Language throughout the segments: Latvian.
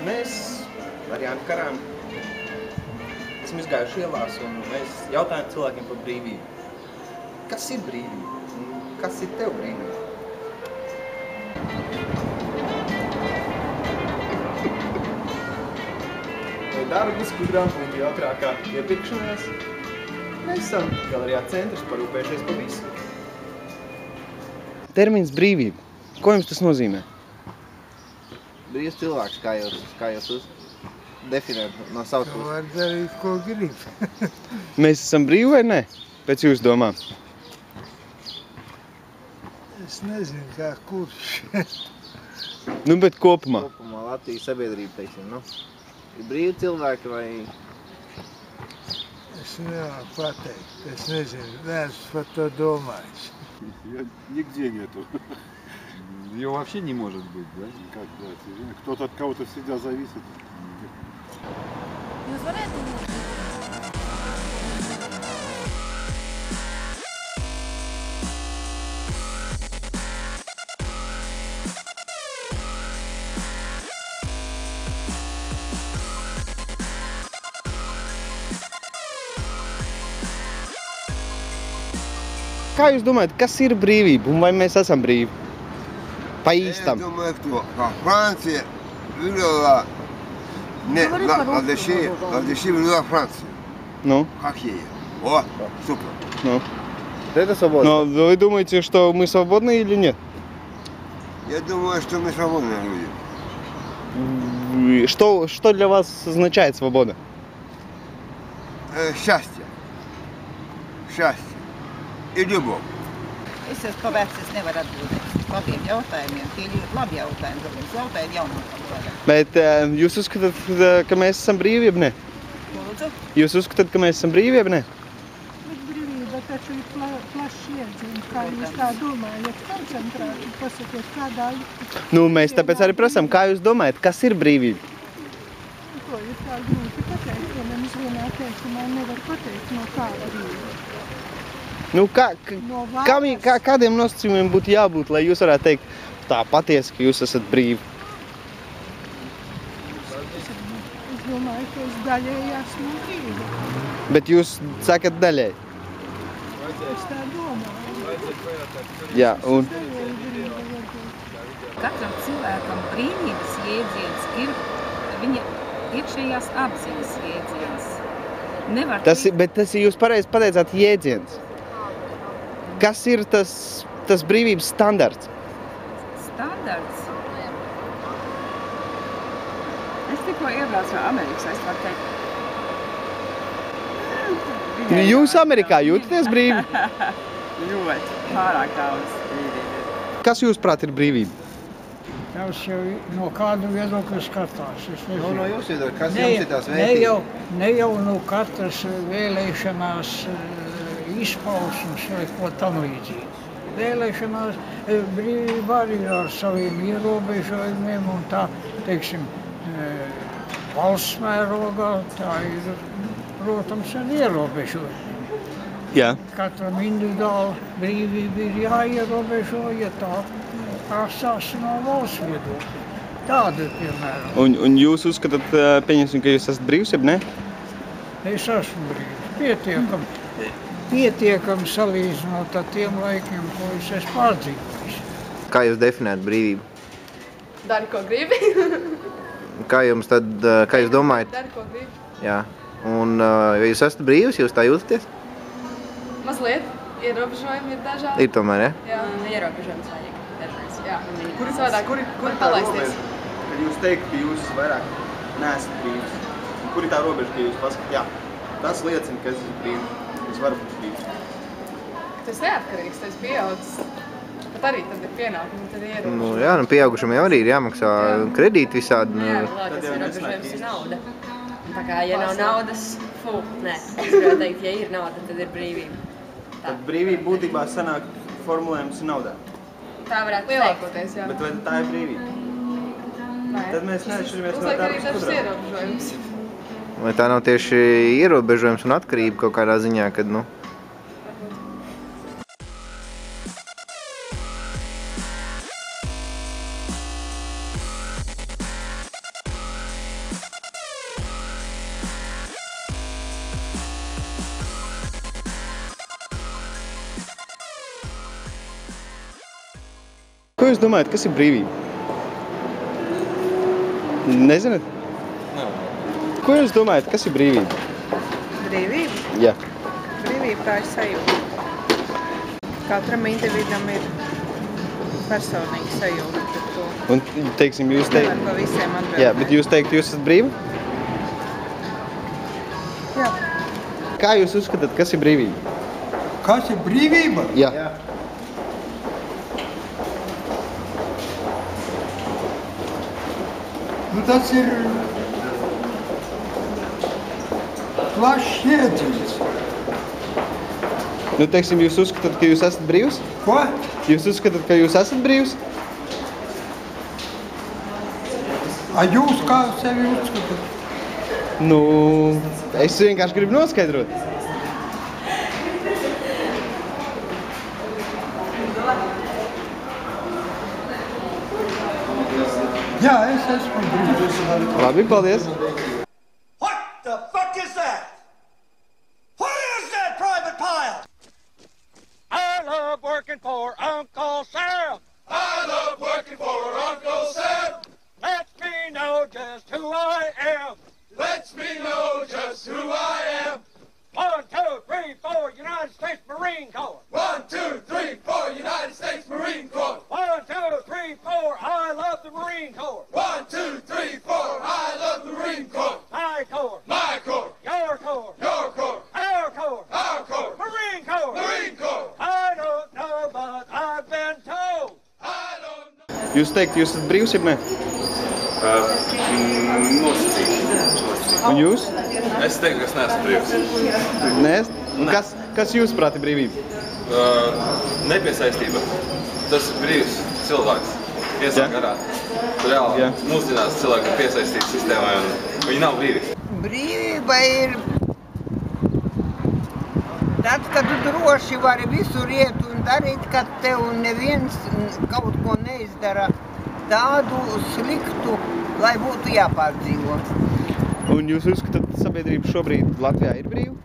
mēs ar Jānu Karām esam izgājuši ielās un mēs jautājam cilvēkiem par brīvību. Kas ir brīvība? Kas ir tev brīvība? Vai darbus, grāmatpunkti ātrākā iepirkšanās? Mēs esam galerijā centrs parūpējušies par visu. Termins brīvība. Ko jums tas nozīmē? Brīvs cilvēks, kā jūs definēt no savas puses? Var darīt, ko grib. Mēs esam brīvi vai ne? Pēc jūsu domām. Es nezinu, kā kurš. Nu, bet kopumā. Kopumā Latvijas sabiedrība, teiksim, nu. Ir brīvi cilvēki vai... Es nevaru pateikt. Es nezinu, neesmu par to domājis. Нигде нету. Ее вообще не может быть, да? Как, да? Кто-то от кого-то всегда зависит. Kā jūs domājat, kas ir brīvība un vai mēs esam brīvi? Pa īstam. Я думаю, что Франция выиграла, Латыши выиграла Францию. Ну? Как ей? О, супер. Ну? Это свобода. Но вы думаете, что мы свободны или нет? Я думаю, что мы свободные люди. Что для вас означает свобода? Счастье. Счастье. И любовь. Es esmu pa vecs, es nevaru atbildēt labiem jautājumiem. Tie ir ļoti labi jautājumi, tad es jautāju jaunākam vārdā. Bet jūs uzskatāt, ka mēs esam brīvi, jeb ne? Lūdzu? Jūs uzskatāt, ka mēs esam brīvi, jeb ne? Bet brīvība taču ir plašs jēdziens, kā jūs tā domājat, koncentrēti, pasakiet, kādā... Nu, mēs tāpēc arī prasām, kā jūs domājat, kas ir brīvība? To ir tā grūti pateikt, jo nemaz vienā teikumā nevar pateikt, no kā brīvība. Nu, kādiem nosacījumiem būtu jābūt, lai jūs varētu teikt tā patiesi, ka jūs esat brīvi? Es domāju, ka es daļēji esmu brīva. Bet jūs sakat daļēji? Es tā domāju. Jā, un... Katram cilvēkam brīvības jēdziens ir viņa iekšējās apziņas jēdziens. Bet tas ir jūs pareizi pateicāt jēdziens. Kas ir tas brīvības standarts? Standarts? Es tikko iebraucu no Amerikas, es varu teikt. Jūs Amerikā jūtaties brīvi? Ļoti, pārāk daudz brīvība. Kas jūs prāt ir brīvība? Tas jau no kādu viedokļa skatās. No jūsu viedokļa, kas jums ir tās vērtības? Ne jau no katras vēlēšanās izpausmes vai ko tam līdzīgi. Vēlēšanās brīvība arī ar saviem ierobežojumiem un tā, teiksim, valsts mērogā, tā ir, protams, un ierobežojumi. Jā. Katram individuāli brīvība ir jāierobežo, ja tā prasās no valsts viedokļa. Tāda ir, piemēram. Un jūs uzskatāt, pieņemsim, ka jūs esat brīvs, jeb ne? Es esmu brīvs. Pietiekami salīdzinot ar tiem laikiem, ko es esmu pārdzīvojis. Kā jūs definējat brīvību? Dari, ko gribi. Kā jūs domājat? Dari, ko gribi. Jā. Un ja jūs esat brīvs, jūs tā jūtaties? Mazliet. Ierobežojumi ir dažādi. Ir tomēr, ja? Jā, ierobežojums vajag dažreiz. Jā. Kur ir tā robeža? Kad jūs teikt, ka jūs vairāk neesat brīvs. Kur ir tā robeža, ka jūs paskat, jā, tas liecina, ka es esmu brīvs. Es varu būt brīvs. Tas neatkarīgs, tas pieaudzis. Pat arī tad ir pienākumi, tad ir ierobežojumi. Nu, jā, pieaugušam jau arī ir jāmaksā kredīti visādi. Jā, lielākais ierobežojums ir nauda. Tā kā, ja nav naudas, nē. Es gribētu teikt, ja ir nauda, tad ir brīvība. Tad brīvība būtībā sanāk formulējums naudā. Tā varētu lielākoties, jā. Bet vai tā ir brīvība? Nē. Tad mēs neatšķiramies no Uzliek arī tādas dažas ierobežojumus. Vai tā nav tieši ierobežojums un atkarība kaut kādā ziņā, kad, nu, Ko jūs domājat, kas ir brīvība? Nezināt? Nē. Ko jūs domājat, kas ir brīvība? Brīvība? Jā. Brīvība tā ir sajūta. Katram individam ir personīgi sajūta par to. Un, teiksim, jūs teikt... Nevar pa visiem atbildēt. Jā, bet jūs teikt, jūs esat brīvi? Jā. Kā jūs uzskatāt, kas ir brīvība? Kas ir brīvība? Jā. Nu, tas ir plašs jēdziens. Nu, teiksim, jūs uzskatāt, ka jūs esat brīvs? Ko? Jūs uzskatāt, ka jūs esat brīvs? A jūs kā sevi uzskatāt? Nu, es vienkārši gribu noskaidrot. Jā, es esmu brīvs. Labi, paldies. What the fuck is that? What is that, Private Pile? I love working for Uncle Sam. I love working for Uncle Sam. Lets me know just who I am. Lets me know just who I am. 1, 2, 3, 4, United States Marine Corps. 1, 2, 3, 4, United States Marine Corps. 1, 2, 3, 4, I love the Marine Corps. 1, 2, 3, 4, I love the Marine Corps. My Corps. My Corps. Your Corps. Your Corps. Our Corps. Our Corps. Marine Corps. Marine Corps. I don't know, but I've been told. I don't know. Jūs teikt, jūs esat brīvs, ja ne? Nosacīt. Un jūs? Es teiktu, ka es neesmu brīvs. Nē? Kas jūs prāt ir brīvība? Nepiesaistība. Tas ir brīvs cilvēks. Iesāk garā. Reāli mūsdienās cilvēki ir piesaistīti sistēmai un viņi nav brīvi. Brīvība ir tad, kad tu droši vari visur iet un darīt, kad tev neviens kaut ko neizdara tādu sliktu, lai būtu jāpārdzīvo. Un jūs uzskatāt, ka sabiedrība šobrīd Latvijā ir brīva?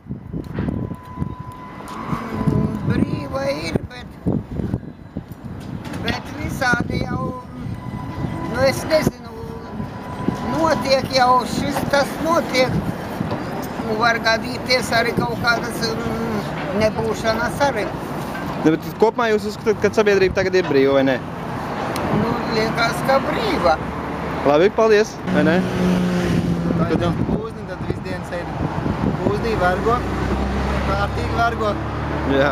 Brīva ir, bet visādi jau, nu es nezinu, notiek jau tas notiek. Var gadīties arī kaut kādas nebūšanas arī. Ne, bet kopumā jūs uzskatāt, ka sabiedrība tagad ir brīva, vai ne? Nu, liekas, ka brīva. Labi, paldies, vai ne? Pūzni, tad visu dienu sēdi pūznī, vergo, kārtīgi vergo. Jā,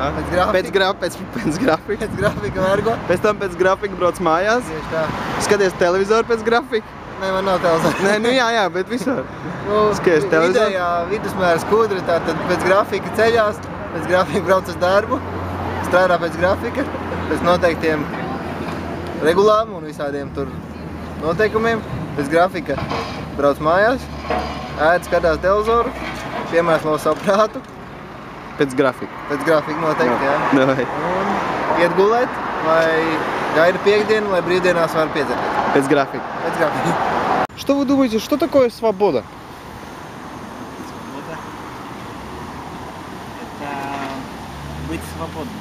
pēc grafika. Pēc grafika vergo. Pēc tam pēc grafika brauc mājās. Tieši tā. Skaties televizoru pēc grafika. Nē, man nav televizoru. Nē, nu jā, bet visur. Skaties televizoru. Vidējā vidusmēra skudra, tātad pēc grafika ceļās, pēc grafika brauc uz darbu, strādā pēc grafika, pēc noteiktiem regulām un visādiem tur noteikumiem. Pēc grafika brauc mājās, ēd, skatās televizoru, piemērslo savu prātu. Pēc grafika. Pēc grafika noteikti, jā. Davai. Un iet gulēt, vai gaida piekdienu, lai brīvdienās var piedzerēt. Пēc grafika. Пēc grafika. Что вы думаете, что такое свобода? Свобода – это быть свободным.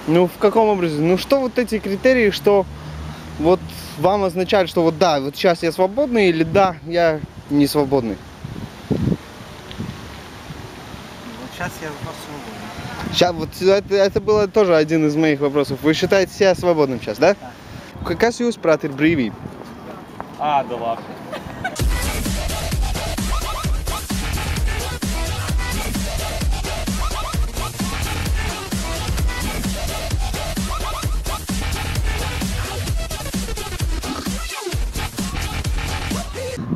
Ну, в каком образе? Ну, что вот эти критерии, что вот вам означает, что вот да, вот сейчас я свободный или да, я не свободный? Сейчас я свободен. Сейчас, вот это было тоже один из моих вопросов. Вы считаете себя свободным сейчас, да? Да. Kas jūs prāt ir brīvība? Да ладно.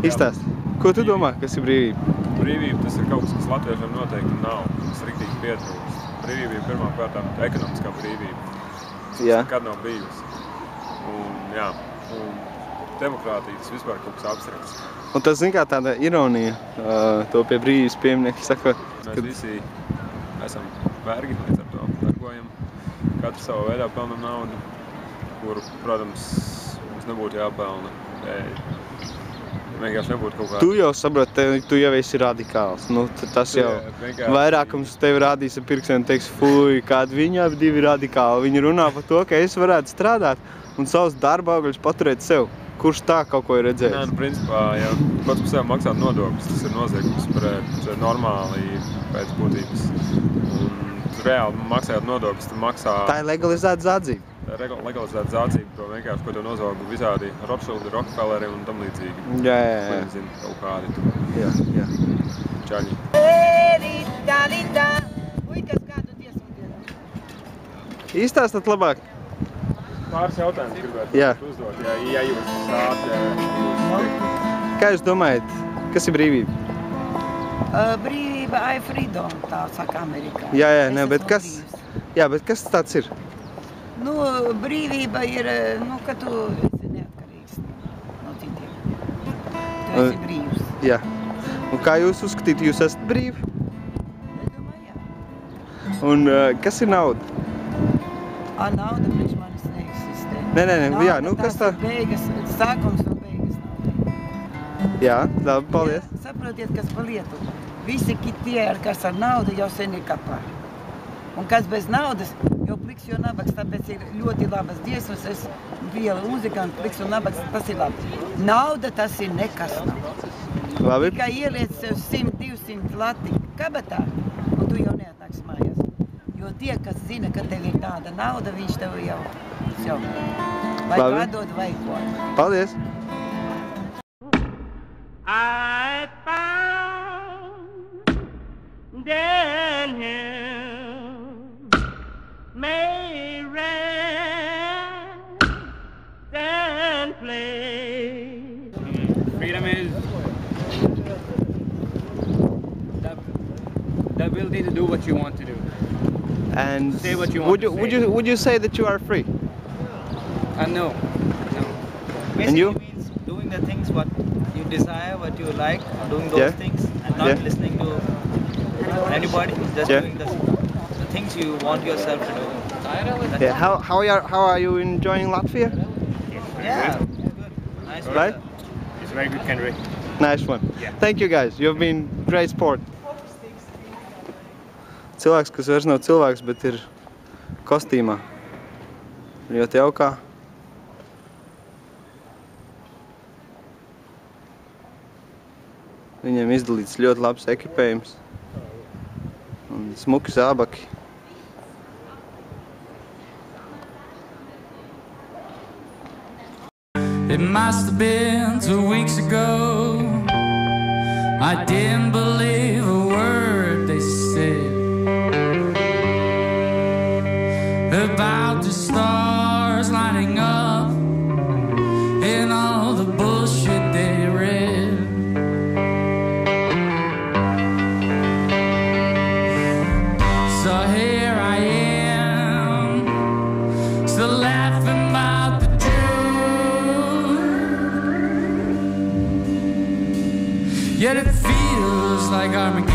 Izstāst. Ko tu domā, kas ir brīvība? Brīvība tas ir kaut kas, kas latviešiem noteikti nav. Tas riktīgi pietrūkst. Brīvība ir pirmām kārtām ekonomiskā brīvība. Jā. Tas nekad nav bijusi. Un jā, un demokrātija tas vispār kaut kas abstrakts. Un tas, zin kā, tāda ironija, to pie brīvības pieminiekļa saka. Mēs visi esam vergi, līdz ar to vergojam. Katru savā veidā pelnam naudu, kuru, protams, mums nebūtu jāpelna. Vienkārši nebūtu kaut kā... Tu jau saproti, tu jau esi radikāls. Nu, tas jau vairākums tevi rādīs ar pirkstiem un teiks, fuj, kādi viņi abi divi radikāli. Viņi runā par to, ka es varētu strādāt un savus darba augļus paturēt sev. Kurš tā kaut ko ir redzējis? Nē, nu, principā, ja pats par sevi maksāt nodokļus, tas ir noziegums pret normāli pēc būtības. Un reāli maksājot nodokļus, tu maksā... Tā ir legalizēta zādzība. Tā ir legalizēta zādzība, to vienkārši, ko tev nozoga visādi Rothschildi, Rockefelleri un tam līdzīgi. Jā. Nezinu, kaut kādi tu. Jā. Čaļi. Izstāstat labāk. Pāris jautājumus gribētu uzdot, ja jūs sāt. Kā jūs domājat, kas ir brīvība? Brīvība, freedom, tā saka Amerikā. Jā, bet kas tāds ir? Nu, brīvība ir, ka tu esi neatkarīgs no citiem. Tu esi brīvs. Jā. Un kā jūs uzskatīt, jūs esat brīvi? Es domāju, jā. Un kas ir nauda? Nauda priekš manis neeksistē. Nē, kas tā? Nauda beigas, sākums un beigas nauda. Jā, labi, paldies. Ja, saprotiet, kas pa lietu. Visi tie, kas ar naudu, jau sen ir kapā. Un kas bez naudas, jau pliks, jo nabaks, tāpēc ir ļoti labas dziesmas, es viela muzikants, pliks un nabaks, tas ir labi. Nauda, tas ir nekas nav. Labi. Tikai ieliec sev 100-200 lati kabatā, un tu jau neatnāks mājās. Jo tie, kas zina, ka tev ir tāda nauda, viņš tev jau vai atdod, vai ko. Paldies! I found Daniel may rest and play. Freedom is the ability to do what you want to do. And say what you want would you say that you are free? No. And you? Means doing the things what you desire, what you like, doing those things, and not listening to anybody. Just doing the things you want yourself to do. Yeah. How are you enjoying Latvia? Yeah. Good. Nice. Right? It's a very good country. Nice one. Yeah. Thank you guys. You've been great sport. Cilvēks, kas vairs nav cilvēks, bet ir kostīmā. Ļoti jaukā. Viņiem izdalīts ļoti labs ekipējums. Un smuki zābaki. It must have been 2 weeks ago. I didn't believe a word they said about the stars lining up and all the bullshit they read. So here I am, still laughing about the truth, yet it feels like Armageddon.